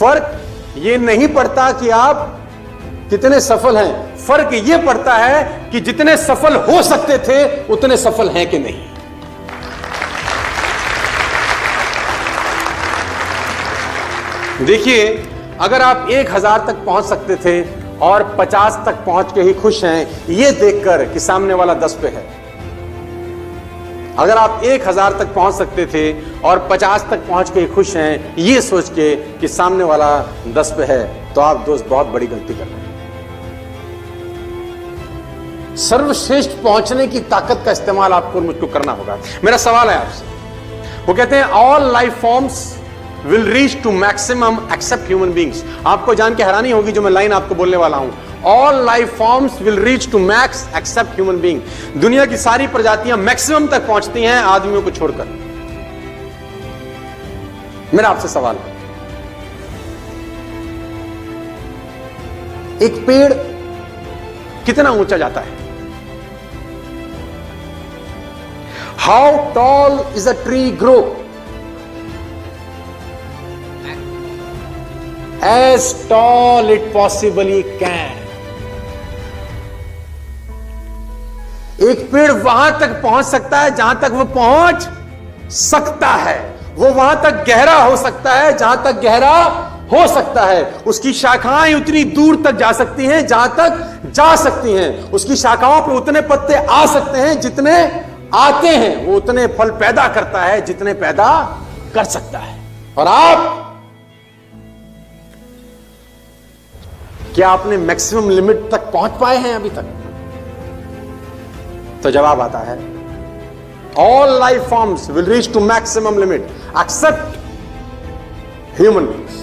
फर्क ये नहीं पड़ता कि आप कितने सफल हैं, फर्क ये पड़ता है कि जितने सफल हो सकते थे उतने सफल हैं कि नहीं। देखिए, अगर आप 1000 तक पहुंच सकते थे और 50 तक पहुंच के ही खुश हैं, ये देखकर कि सामने वाला 10 पे है। अगर आप 1000 तक पहुंच सकते थे और 50 तक पहुंच के ही खुश हैं, ये सोच के कि सामने वाला 10 पे है, तो आप दोस्त बहुत बड़ी गलती कर रहे हैं। सर्वश्रेष्ठ पहुंचने की ताकत का इस्तेमाल आपको और मुझको करना होगा। मेरा सवाल है आपसे, वो कहते हैं all life forms will reach to maximum except human beings। आपको जान के हैरानी होगी जो मैं लाइन आपको बोलने वाला हूं, all life forms will reach to max except human being। दुनिया की सारी प्रजातियां मैक्सिमम तक पहुंचती हैं आदमियों को छोड़कर। मेरा आपसे सवाल है, एक पेड़ कितना ऊंचा जाता है? How tall is a tree grow? As tall it possibly can। एक पेड़ वहां तक पहुंच सकता है जहां तक वो पहुंच सकता है, वो वहां तक गहरा हो सकता है जहां तक गहरा हो सकता है, उसकी शाखाएं उतनी दूर तक जा सकती हैं जहां तक जा सकती हैं, उसकी शाखाओं पर उतने पत्ते आ सकते हैं जितने आते हैं, वो उतने फल पैदा करता है जितने पैदा कर सकता है। और आप, क्या आपने मैक्सिमम लिमिट तक पहुंच पाए हैं अभी तक? तो जवाब आता है all life forms will reach to maximum limit except human beings.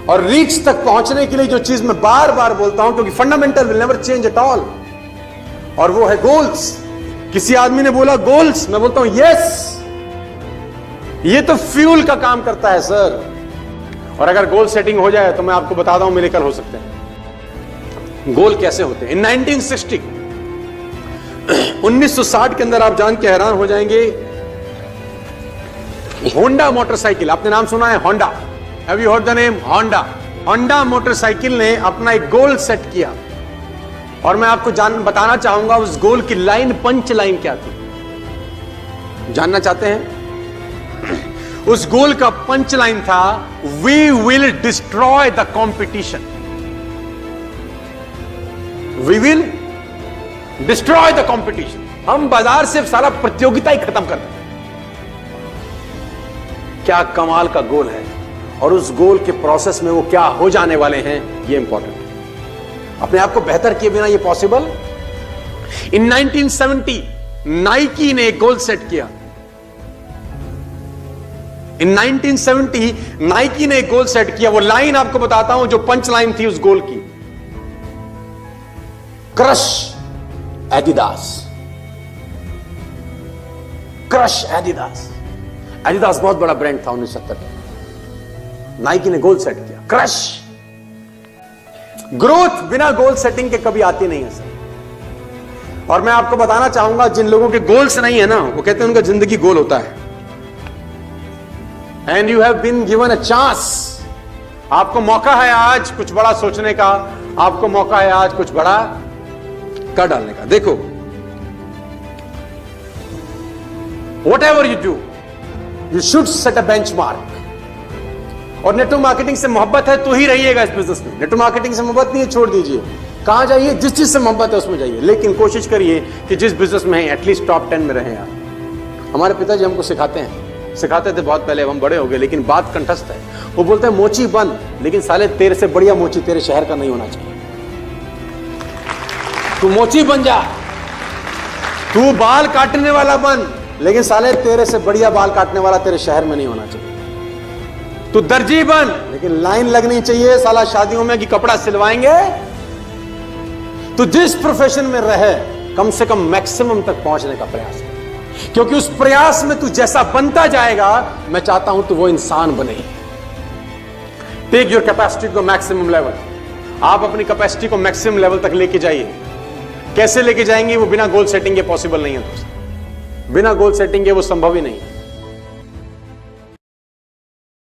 और रीच तक पहुंचने के लिए जो चीज मैं बार बार बोलता हूं, क्योंकि fundamental will never change at all, और वो है गोल्स। किसी आदमी ने बोला गोल्स, मैं बोलता हूं यस, ये तो फ्यूल का काम करता है सर। और अगर गोल सेटिंग हो जाए तो मैं आपको बताता हूं मिरेकल हो सकते हैं। गोल कैसे होते हैं? इन 1960 1960 के अंदर आप जान के हैरान हो जाएंगे, होंडा मोटरसाइकिल, आपने नाम सुना है Honda? Have you heard the name Honda? Honda motorcycle ने अपना एक गोल सेट किया, और मैं आपको बताना चाहूंगा उस गोल की लाइन, पंच लाइन क्या थी। जानना चाहते हैं? उस गोल का पंच लाइन था, we will destroy the competition. We will destroy the competition. हम बाजार से सारा प्रतियोगिता ही खत्म कर दें। क्या कमाल का गोल है, और उस गोल के प्रोसेस में वो क्या हो जाने वाले हैं, ये इंपॉर्टेंट है। अपने आप को बेहतर किए बिना ये पॉसिबल? इन 1970 नाइकी ने एक गोल सेट किया। इन 1970 नाइकी ने एक गोल सेट किया। वो लाइन आपको बताता हूं जो पंच लाइन थी उस गोल की, crush Adidas. Crush Adidas. Adidas बहुत बड़ा ब्रांड था 1970 में। नाइकी ने गोल सेट किया, क्रश। ग्रोथ बिना गोल सेटिंग के कभी आती नहीं है सर। और मैं आपको बताना चाहूंगा, जिन लोगों के गोल्स नहीं है ना, वो कहते हैं उनका जिंदगी गोल होता है। And you have been given a chance. आपको मौका है आज कुछ बड़ा सोचने का, आपको मौका है आज कुछ बड़ा कर डालने का। देखो, what ever you do, you should set a benchmark. और नेटवर्क मार्केटिंग से मोहब्बत है तो ही रहिएगा इस बिजनेस में। नेटवर्क मार्केटिंग से मोहब्बत नहीं है, छोड़ दीजिए। कहां जाइए? जिस चीज से मोहब्बत है उसमें जाइए, लेकिन कोशिश करिए कि जिस बिजनेस में है एटलीस्ट टॉप 10 में रहें आप। हमारे पिताजी हमको सिखाते थे बहुत पहले, अब हम बड़े हो गए, लेकिन बात कंठस्थ है। वो बोलते हैं मोची बन, लेकिन साले तेरे से बढ़िया मोची तेरे शहर का नहीं होना चाहिए। तू मोची बन जा, तू बाल काटने वाला बन, लेकिन साले तेरे से बढ़िया बाल काटने वाला तेरे शहर में नहीं होना चाहिए। तू दर्जी बन, लेकिन लाइन लगनी चाहिए साला शादियों में कि कपड़ा सिलवाएंगे। तू जिस प्रोफेशन में रहे, कम से कम मैक्सिमम तक पहुंचने का प्रयास कर, क्योंकि उस प्रयास में तू जैसा बनता जाएगा, मैं चाहता हूं तू वो इंसान बने। Take your capacity to maximum level. आप अपनी कैपेसिटी को मैक्सिमम लेवल तक लेके जाइए। कैसे लेके जाएंगे? वो बिना गोल सेटिंग के पॉसिबल नहीं है दोस्त। बिना गोल सेटिंग के वो संभव ही नहीं है।